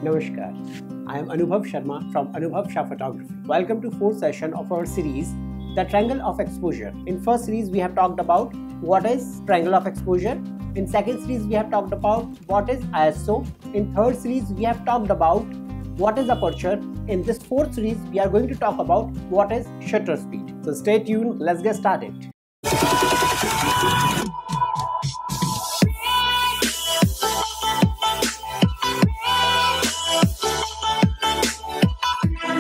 Namaskar. I am Anubhav Sharma from Anubhav Shah Photography. Welcome to fourth session of our series, The Triangle of Exposure. In first series, we have talked about what is triangle of exposure. In second series, we have talked about what is ISO. In third series, we have talked about what is aperture. In this fourth series, we are going to talk about what is shutter speed. So stay tuned. Let's get started.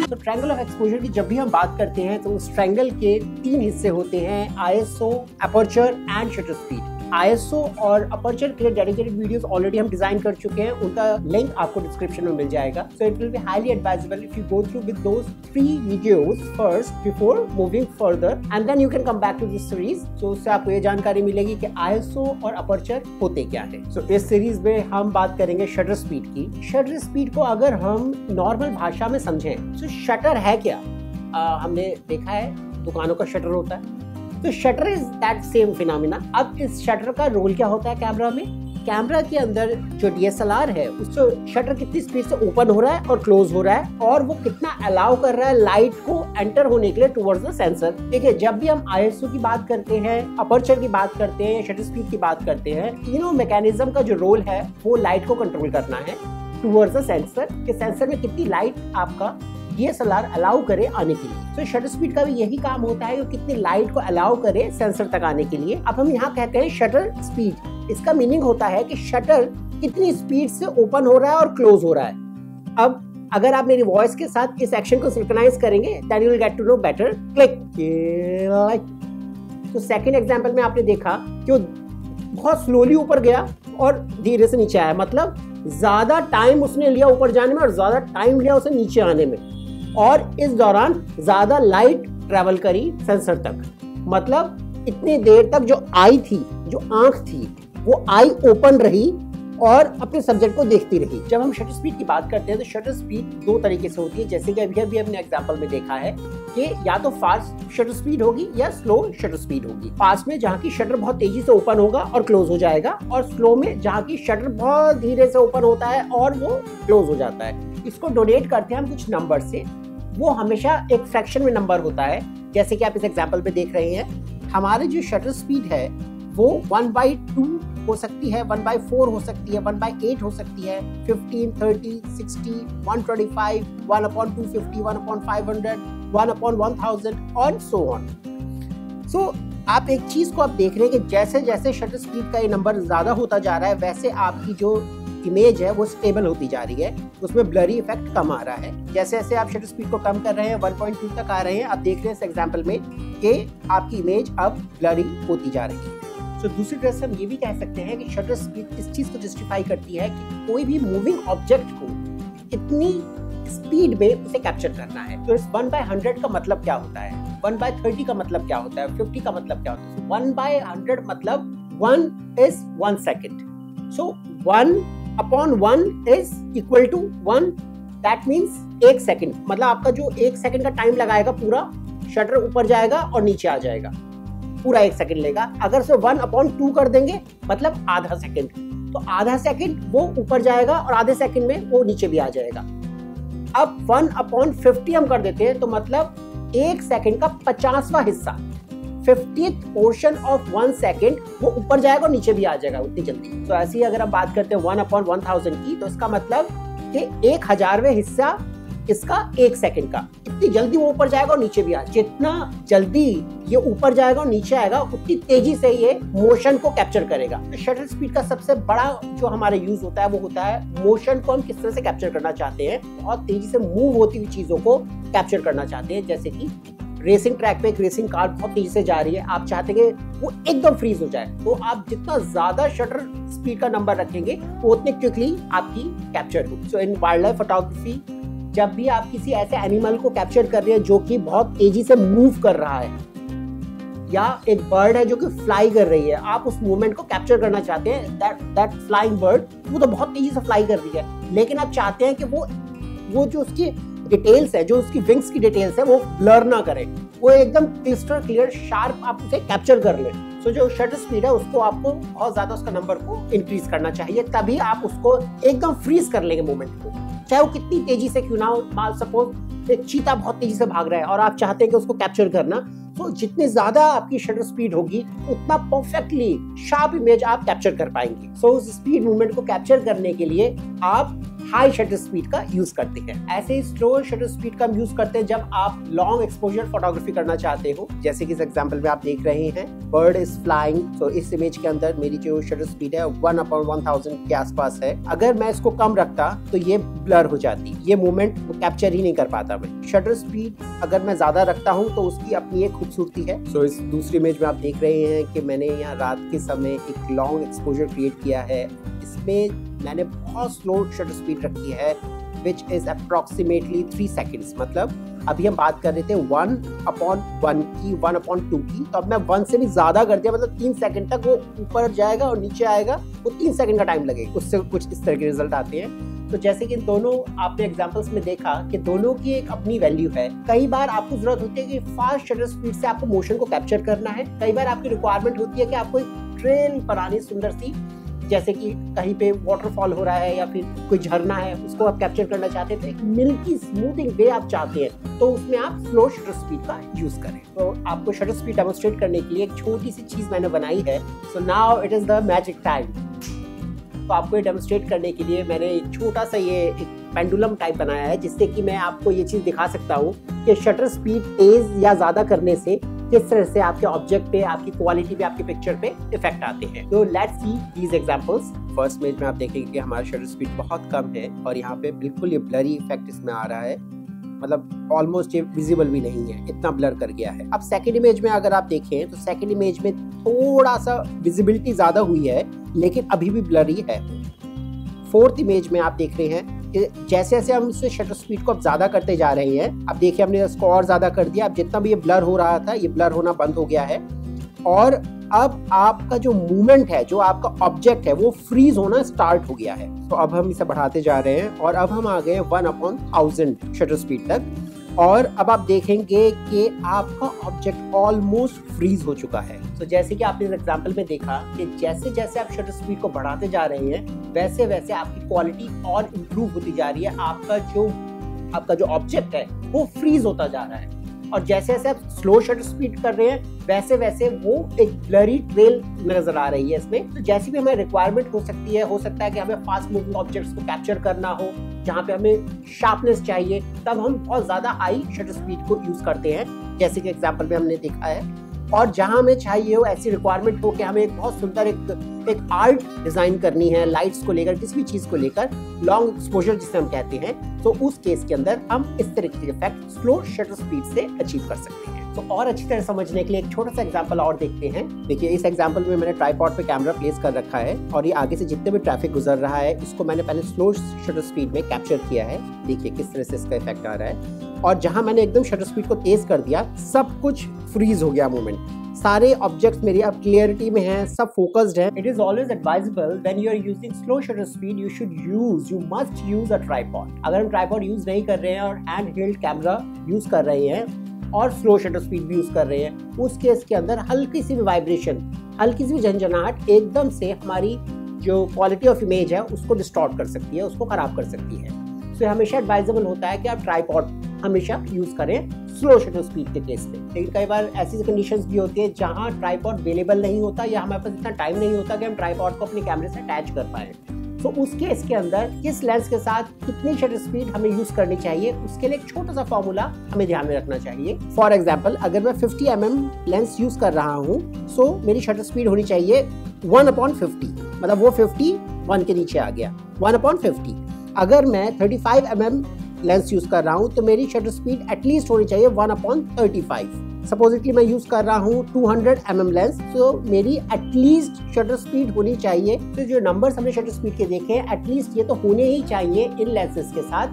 तो triangle of exposure की जब भी हम बात करते हैं तो उस ट्रायंगल के तीन हिस्से होते हैं, ISO, aperture and shutter speed. ISO और अपर्चर के लिए डेडिकेटेड वीडियोस ऑलरेडी हम डिजाइन कर चुके हैं, उनका लिंक आपको डिस्क्रिप्शन में मिल जाएगा। So it will be highly advisable if you go through with those 3 videos first before moving further and then you can come back to this series. सो उससे आपको ये जानकारी मिलेगी कि आईएसओ और अपर्चर होते क्या है। सो इस सीरीज में हम बात करेंगे शटर स्पीड की। शटर स्पीड को अगर हम नॉर्मल भाषा में समझें तो शटर है क्या? हमने देखा है दुकानों का शटर होता है, तो shutter is that same phenomena. अब इस शटर का रोल क्या होता है कैमरा में? कैमरा के अंदर जो DSLR है उसको शटर कितनी स्पीड से ओपन हो रहा है और क्लोज हो रहा है और वो कितना अलाउ कर रहा है लाइट को एंटर होने के लिए टुवर्ड्स द सेंसर। देखिए, जब भी हम ISO की बात करते हैं, अपर्चर की बात करते हैं, शटर स्पीड की बात करते हैं, तीनों मैकेनिज्म का जो रोल है वो लाइट को कंट्रोल करना है टुवर्ड्स द सेंसर, कि सेंसर में कितनी लाइट आपका DSLR अलाउ करे आने के लिए। तो शटर स्पीड का भी यही काम होता है, कि कितनी लाइट को अलाउ करे सेंसर तक आने के लिए। अब हम यहाँ कहते हैं शटर स्पीड, इसका मीनिंग होता है कि शटर कितनी स्पीड से ओपन हो रहा है और क्लोज हो रहा है। अब अगर आप मेरी वॉइस के साथ इस एक्शन को सिंक्रोनाइज करेंगे then you will get to know better. Click. तो सेकंड एग्जांपल में आपने देखा कि वो बहुत स्लोली ऊपर गया और धीरे से नीचे आया, मतलब ज्यादा टाइम उसने लिया ऊपर जाने में और ज्यादा टाइम लिया उसे नीचे आने में, और इस दौरान ज्यादा लाइट ट्रेवल करी सेंसर तक। मतलब इतनी देर तक जो आई थी, जो आंख थी, वो आई ओपन रही और अपने सब्जेक्ट को देखती रही। जब हम शटर स्पीड की बात करते हैं तो शटर स्पीड दो तरीके से होती है, जैसे कि अभी हमने एग्जांपल में देखा है कि या तो फास्ट शटर स्पीड होगी या स्लो शटर स्पीड होगी। फास्ट में जहाँ की शटर बहुत तेजी से ओपन होगा और क्लोज हो जाएगा, और स्लो में जहाँ की शटर बहुत धीरे से ओपन होता है और वो क्लोज हो जाता है। इसको डोनेट करते हैं हम कुछ नंबर से, वो हमेशा एक फ्रैक्शन में नंबर होता है। जैसे कि आप इस एग्जांपल पे देख रहे हैं, हमारे जो शटर स्पीड है वो 1/2 हो सकती है, 1/4 हो सकती है, 1/8 हो सकती है, 15, 30, 60, 125, 1/250, 1/500, 1/1000 और सो ऑन। सो आप एक चीज को आप देख रहे हैं कि जैसे जैसे शटर स्पीड का ये नंबर ज्यादा होता जा रहा है वैसे आपकी जो इमेज है वो स्टेबल होती जा रही है, उसमें ब्लरी इफेक्ट कम आ रहा है। जैसे जैसे आप शटर स्पीड को कम कर रहे हैं, 1.2 तक आ रहे हैं, आप देख रहे हैं इस एग्जांपल में कि आपकी इमेज अब ब्लरी होती जा रही है। तो दूसरी तरह से हम ये भी कह सकते हैं कि शटर स्पीड इस चीज को जस्टिफाई करती है कि कोई भी मूविंग ऑब्जेक्ट को इतनी स्पीड में उसे कैप्चर करना है। तो इस 1/100 का मतलब क्या होता है, 1/30 का मतलब क्या होता है, 50 का मतलब क्या होता है? 1/100 मतलब 1 is 1 second. So 1/1 is equal to 1. That means 1 second, मतलब आपका जो 1 सेकंड का टाइम लगाएगा पूरा, शटर ऊपर जाएगा और नीचे आ जाएगा, पूरा 1 सेकंड लेगा। अगर से 1/2 कर देंगे मतलब आधा सेकंड, तो आधा सेकंड वो ऊपर जाएगा और आधे सेकंड में वो नीचे भी आ जाएगा। अब 1/50 हम कर देते हैं तो मतलब 1 सेकंड का 50वां हिस्सा, 50th पोर्शन ऑफ 1 सेकंड वो ऊपर जाएगा और नीचे भी आ जाएगा उतनी जल्दी। तो ऐसे ही अगर हम बात करते हैं 1/1000 की, तो इसका मतलब कि 1000वें हिस्सा इसका 1 सेकंड का, इतनी जल्दी वो ऊपर जाएगा और नीचे भी आएगा। जितना जल्दी ये ऊपर जाएगा और नीचे आएगा उतनी तेजी से ये मोशन को कैप्चर करेगा। तो शटर स्पीड का सबसे बड़ा जो हमारे यूज होता है वो होता है मोशन को हम किस तरह से कैप्चर करना चाहते हैं, बहुत तेजी से मूव होती हुई चीजों को कैप्चर करना चाहते हैं। जैसे कि रेसिंग ट्रैक पे एक रेसिंग कार बहुत तेजी से जा रही है, आप चाहते हैं कि वो एकदम फ्रीज हो जाए, तो आप जितना ज्यादा शटर स्पीड का नंबर रखेंगे वो उतने क्विकली आपकी कैप्चर होगी। सो इन वाइल्ड लाइफ फोटोग्राफी जब भी आप किसी ऐसे एनिमल को कैप्चर कर रहे हैं जो कि बहुत तेजी से मूव कर रहा है, या एक बर्ड है जो कि फ्लाई कर रही है, आप उस मूवमेंट को कैप्चर करना चाहते हैं, दैट फ्लाइंग बर्ड वो तो बहुत तेजी से फ्लाई कर रही है, लेकिन आप चाहते हैं कि वो जो उसकी डिटेल्स है, जो उसकी विंग्स की डिटेल्स है, वो ब्लर ना करें, वो एकदम क्रिस्टल क्लियर शार्प आप उसे कैप्चर कर लें। तो जो शटर स्पीड है उसको आपको बहुत ज्यादा उसका नंबर को इंक्रीज करना चाहिए, तभी आप उसको एकदम फ्रीज कर लेंगे मोमेंट को, चाहे वो कितनी तेजी से क्यों ना हो। मान सपोज एक चीता बहुत तेजी से भाग रहा है और आप चाहते हैं कि उसको कैप्चर करना, तो जितनी ज्यादा आपकी शटर स्पीड होगी उतना परफेक्टली शार्प इमेज आप कैप्चर कर पाएंगे। सो उस स्पीड मूवमेंट को कैप्चर करने के लिए आप हाई शटर स्पीड का यूज करते हैं। ऐसे ही स्लो शटर स्पीड का यूज करते हैं जब आप लॉन्ग एक्सपोजर फोटोग्राफी करना चाहते हो, जैसे कि इस एग्जांपल में आप देख रहे हैं बर्ड इज फ्लाइंग। तो इस इमेज के अंदर मेरी जो शटर स्पीड है 1/1000 के आसपास है। अगर मैं इसको कम रखता तो ये ब्लर हो जाती, ये मूवमेंट कैप्चर ही नहीं कर पाता मैं। शटर स्पीड अगर मैं ज्यादा रखता हूँ तो उसकी अपनी एक खूबसूरती है। सो इस दूसरी इमेज में आप देख रहे हैं कि मैंने यहाँ रात के समय एक लॉन्ग एक्सपोजर क्रिएट किया है। इसमें मैंने बहुत स्लो शटर स्पीड रखी है which is approximately 3 seconds। मतलब अभी हम बात कर रहे थे 1/1 की, 1/2 की, तो अब मैं 1 से भी ज्यादा कर दिया, मतलब 3 सेकंड तक वो ऊपर जाएगा और नीचे आएगा, वो 3 सेकंड का टाइम लगेगा। उससे कुछ इस तरह के रिजल्ट आते हैं। तो जैसे कि दोनों आपने एग्जांपल्स में देखा कि दोनों की एक अपनी वैल्यू है। कई बार आपको जरूरत होती है कि फास्ट शटर स्पीड से आपको मोशन को कैप्चर करना है, कई बार आपकी रिक्वायरमेंट होती है कि आपको एक ट्रेल बनानी सुंदर सी, जैसे कि कहीं पे वाटरफॉल हो रहा है या फिर कोई झरना है, उसको आप कैप्चर करना चाहते हैं, तो एक मिल्की स्मूथिंग वे आप चाहते हैं, तो उसमें आप स्लो शटर स्पीड का यूज करें। तो आपको शटर स्पीड डेमोन्स्ट्रेट करने के लिए एक छोटी सी चीज मैंने बनाई है। So now it is the magic time. तो आपको ये डेमोन्स्ट्रेट करने के लिए मैंने एक छोटा सा ये एक पेंडुलम टाइप बनाया है, जिससे कि मैं आपको ये चीज दिखा सकता हूँ कि शटर स्पीड तेज या ज्यादा करने से किस तरह से आपके ऑब्जेक्ट पे, आपकी क्वालिटी पे, आपकी पिक्चर पे इफेक्ट आते हैं। तो let's see these examples. First image में आप देखेंगे कि हमारा शटर स्पीड बहुत कम है और यहाँ पे बिल्कुल ये ब्लरी इफेक्ट इसमें आ रहा है, मतलब ऑलमोस्ट ये विजिबल भी नहीं है, इतना ब्लर कर गया है। अब सेकंड इमेज में अगर आप देखें तो सेकंड इमेज में थोड़ा सा विजिबिलिटी ज्यादा हुई है, लेकिन अभी भी ब्लरी है। फोर्थ इमेज में आप देख रहे हैं कि जैसे जैसे हम इससे शटर स्पीड को अब ज्यादा करते जा रहे हैं, अब देखिए हमने इसको और ज्यादा कर दिया। अब जितना भी ये ब्लर हो रहा था, ये ब्लर होना बंद हो गया है और अब आपका जो मूवमेंट है, जो आपका ऑब्जेक्ट है, वो फ्रीज होना स्टार्ट हो गया है। तो अब हम इसे बढ़ाते जा रहे हैं और अब हम आ गए 1/1000 शटर स्पीड तक। और अब आप देखेंगे कि आपका ऑब्जेक्ट ऑलमोस्ट फ्रीज हो चुका है। तो जैसे कि आपने इस एग्जांपल में देखा कि जैसे जैसे आप शटर स्पीड को बढ़ाते जा रहे हैं, वैसे वैसे आपकी क्वालिटी और इम्प्रूव होती जा रही है। आपका जो ऑब्जेक्ट है वो फ्रीज होता जा रहा है, और जैसे जैसे आप स्लो शटर स्पीड कर रहे हैं वैसे वैसे वो एक ब्लरी ट्रेल नजर आ रही है इसमें। तो जैसी भी हमें रिक्वायरमेंट हो सकती है, हो सकता है कि हमें फास्ट मूविंग ऑब्जेक्ट्स को कैप्चर करना हो, जहाँ पे हमें शार्पनेस चाहिए, तब हम बहुत ज्यादा हाई शटर स्पीड को यूज करते हैं, जैसे कि एग्जांपल में हमने देखा है। और जहां हमें चाहिए हो, ऐसी रिक्वायरमेंट हो कि हमें एक बहुत सुंदर एक आर्ट डिजाइन करनी है, लाइट्स को लेकर, किसी भी चीज को लेकर, लॉन्ग एक्सपोजर जिसे हम कहते हैं, तो उस केस के अंदर हम इस तरह के इफेक्ट स्लो शटर स्पीड से अचीव कर सकते हैं। तो और अच्छी तरह समझने के लिए एक छोटा सा एग्जांपल और देखते हैं। देखिए इस एग्जांपल में मैंने ट्राइपॉड पे कैमरा प्लेस कर रखा है और ये आगे से जितने भी ट्रैफिक गुजर रहा है, इसको मैंने पहले स्लो शटर स्पीड में कैप्चर किया है। देखिए किस तरह से इसका इफेक्ट आ रहा है। और जहां मैंने एकदम शटर स्पीड को तेज कर दिया, सब कुछ फ्रीज हो गया मूवमेंट। सारे ऑब्जेक्ट्स मेरी अब क्लियरिटी में हैं, सब फोकस्ड हैं। It is always advisable when you are using slow shutter speed, you must use a tripod. अगर हम ट्राइपॉड यूज नहीं कर रहे हैं और हैंड हेल्ड कैमरा यूज कर रहे हैं और स्लो शटर स्पीड भी यूज कर रहे हैं, उस केस के अंदर हल्की सी भी वाइब्रेशन, हल्की सी भी झंझनाहट एकदम से हमारी जो क्वालिटी ऑफ इमेज है उसको डिस्टॉर्ट कर सकती है, उसको खराब कर सकती है। तो हमेशा एडवाइजेबल होता है कि आप ट्राइपॉड हमेशा यूज करें स्लो शटर स्पीड के केस में। लेकिन कई बार ऐसी कंडीशंस भी होती है जहां ट्राइपॉड अवेलेबल नहीं होता या हमारे पास इतना टाइम नहीं होता कि हम ट्राइपॉड को अपने कैमरे से अटैच कर पाए। तो उस केस के अंदर किस लेंस के साथ कितनी शटर स्पीड हमें यूज करनी चाहिए, उसके लिए एक छोटा सा फॉर्मूला हमें ध्यान में रखना चाहिए। फॉर एग्जांपल, अगर मैं 50 mm लेंस यूज कर रहा हूँ, सो मेरी शटर स्पीड होनी चाहिए 1/50, मतलब वो 51 के नीचे आ गया, 1/50। अगर मैं 35 mm लेंस यूज कर रहा हूँ तो मेरी शटर स्पीड एटलीस्ट होनी चाहिए 1/35। सपोजिटली मैं यूज कर रहा हूँ 200 mm लेंस, तो मेरी एटलीस्ट शटर स्पीड होनी चाहिए। तो जो नंबर्स हमने शटर स्पीड के देखे हैं, एटलीस्ट ये तो होने ही चाहिए इन लेंसेज के साथ,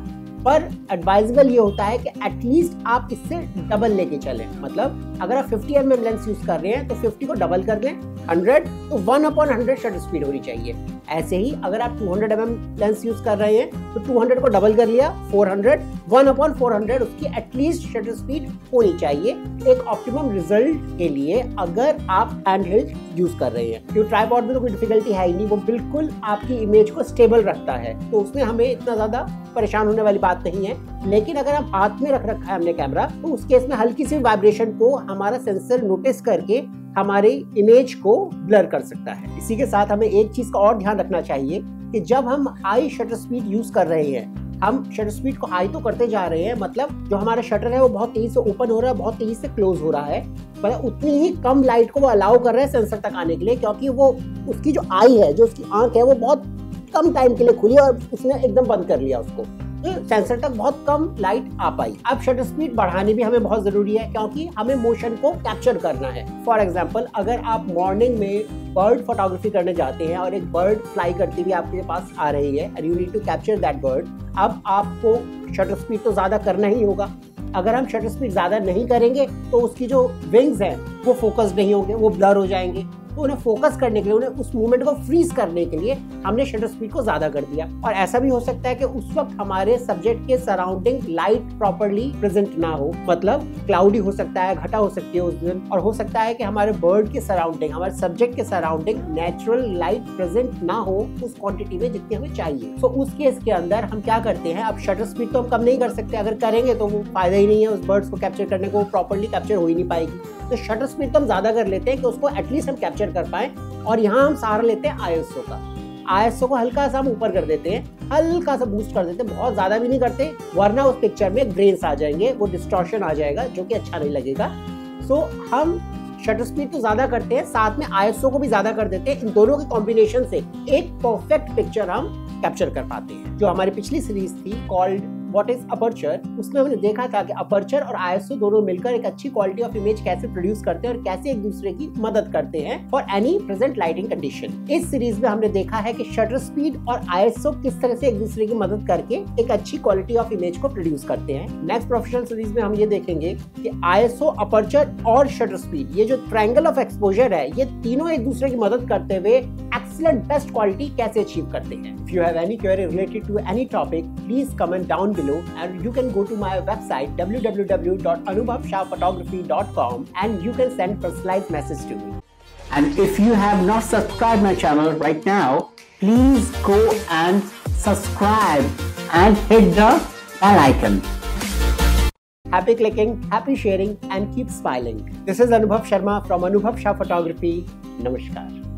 पर एडवाइजेबल ये होता है कि एटलीस्ट आप इससे डबल लेके चलें। मतलब अगर आप 50 mm लेंस यूज कर रहे हैं तो 50 को डबल कर लें, 100, तो 1/100 शटर स्पीड होनी चाहिए। ऐसे ही अगर आप 200 mm लेंस यूज कर रहे हैं तो 200 को डबल कर लिया 400, 1/400 उसकी एटलीस्ट शटर स्पीड होनी चाहिए एक ऑप्टिमम रिजल्ट के लिए अगर आप हैंडहेल्ड यूज कर रहे हैं। क्योंकि ट्राइपॉड में तो कोई डिफिकल्टी है ही नहीं, वो बिल्कुल आपकी इमेज को स्टेबल रखता है, तो उसमें हमें इतना ज्यादा परेशान होने वाली बात नहीं है। लेकिन अगर हम हाथ में रख रखा है हमने कैमरा, तो उस केस में हल्की सी वाइब्रेशन को हमारा सेंसर नोटिस करके हमारी इमेज को ब्लर कर सकता है। इसी के साथ हमें एक चीज का और ध्यान रखना चाहिए कि जब हम हाई शटर स्पीड यूज कर रहे हैं, हम शटर स्पीड को हाई तो करते जा रहे हैं, मतलब जो हमारा शटर है वो बहुत तेजी से ओपन हो रहा है, बहुत तेजी से क्लोज हो रहा है, मतलब उतनी ही कम लाइट को वो अलाउ कर रहे हैं सेंसर तक आने के लिए, क्योंकि वो उसकी जो आई है, जो उसकी आंख है, वो बहुत कम टाइम के लिए खुली और उसने एकदम बंद कर लिया उसको, तो सेंसर तक बहुत कम लाइट आ पाई। अब शटर स्पीड बढ़ानी भी हमें बहुत जरूरी है, क्योंकि हमें मोशन को कैप्चर करना है। फॉर एग्जांपल, अगर आप मॉर्निंग में बर्ड फोटोग्राफी करने जाते हैं और एक बर्ड फ्लाई करती हुई आपके पास आ रही है and you need to capture that bird, अब आपको शटर स्पीड तो ज्यादा करना ही होगा। अगर हम शटर स्पीड ज्यादा नहीं करेंगे तो उसकी जो विंग्स हैं वो फोकस नहीं होंगे, वो ब्लर हो जाएंगे। तो उन्हें फोकस करने के लिए, उन्हें उस मूवमेंट को फ्रीज करने के लिए हमने शटर स्पीड को ज्यादा कर दिया। और ऐसा भी हो सकता है कि उस वक्त हमारे सब्जेक्ट के सराउंडिंग लाइट प्रॉपर्ली प्रेजेंट ना हो, मतलब क्लाउडी हो सकता है, घटा हो सकती है उस दिन, और हो सकता है कि हमारे बर्ड के सराउंडिंग, हमारे सब्जेक्ट के सराउंडिंग नेचुरल लाइट प्रेजेंट ना हो उस क्वांटिटी में जितनी हमें चाहिए। तो उस केस के अंदर हम क्या करते हैं, अब शटर स्पीड तो हम कम नहीं कर सकते, अगर करेंगे तो वो फायदा ही नहीं है, उस बर्ड्स को कैप्चर करने को प्रॉपर्ली कैप्चर हो ही नहीं पाएगी। तो शटर स्पीड तो हम ज्यादा कर लेते हैं कि उसको एटलीस्ट हम कैप्चर कर पाए, और यहाँ हम सहारा लेते हैं ISO का। ISO को हल्का सा हम ऊपर कर देते हैं, हल्का सा बूस्ट कर देते हैं, बहुत ज्यादा भी नहीं करते, वरना उस पिक्चर में ग्रेन्स आ जाएंगे, वो डिस्टॉर्शन आ जाएगा जो कि अच्छा नहीं लगेगा। सो हम शटर स्पीड तो ज्यादा करते हैं, साथ में ISO को भी ज्यादा कर देते हैं। इन दोनों के कॉम्बिनेशन से एक परफेक्ट पिक्चर हम कैप्चर कर पाते हैं। जो हमारी पिछली सीरीज थी कॉल्ड व्हाट इज अपर्चर, उसमें हमने देखा था कि अपर्चर और ISO दोनों मिलकर एक अच्छी क्वालिटी ऑफ इमेज कैसे प्रोड्यूस करते हैं और कैसे एक दूसरे की मदद करते हैं for any present lighting condition. इस सीरीज में हमने देखा है कि शटर स्पीड और ISO किस तरह से एक दूसरे की मदद करके एक अच्छी क्वालिटी ऑफ इमेज को प्रोड्यूस करते हैं। नेक्स्ट प्रोफेशनल सीरीज में हम ये देखेंगे कि ISO, अपर्चर और शटर स्पीड, ये जो ट्रायंगल ऑफ एक्सपोजर है, ये तीनों एक दूसरे की मदद करते हुए एक्सीलेंट बेस्ट क्वालिटी कैसे अचीव करते हैं। If you have any query related to any topic, please comment down below, and you can go to my website www.anubhavshahphotography.com and you can send personalized message to me. And if you have not subscribed my channel right now, please go and subscribe and hit the bell icon. Happy clicking, happy sharing, and keep smiling. This is Anubhav Sharma from Anubhav Shah Photography. Namaskar.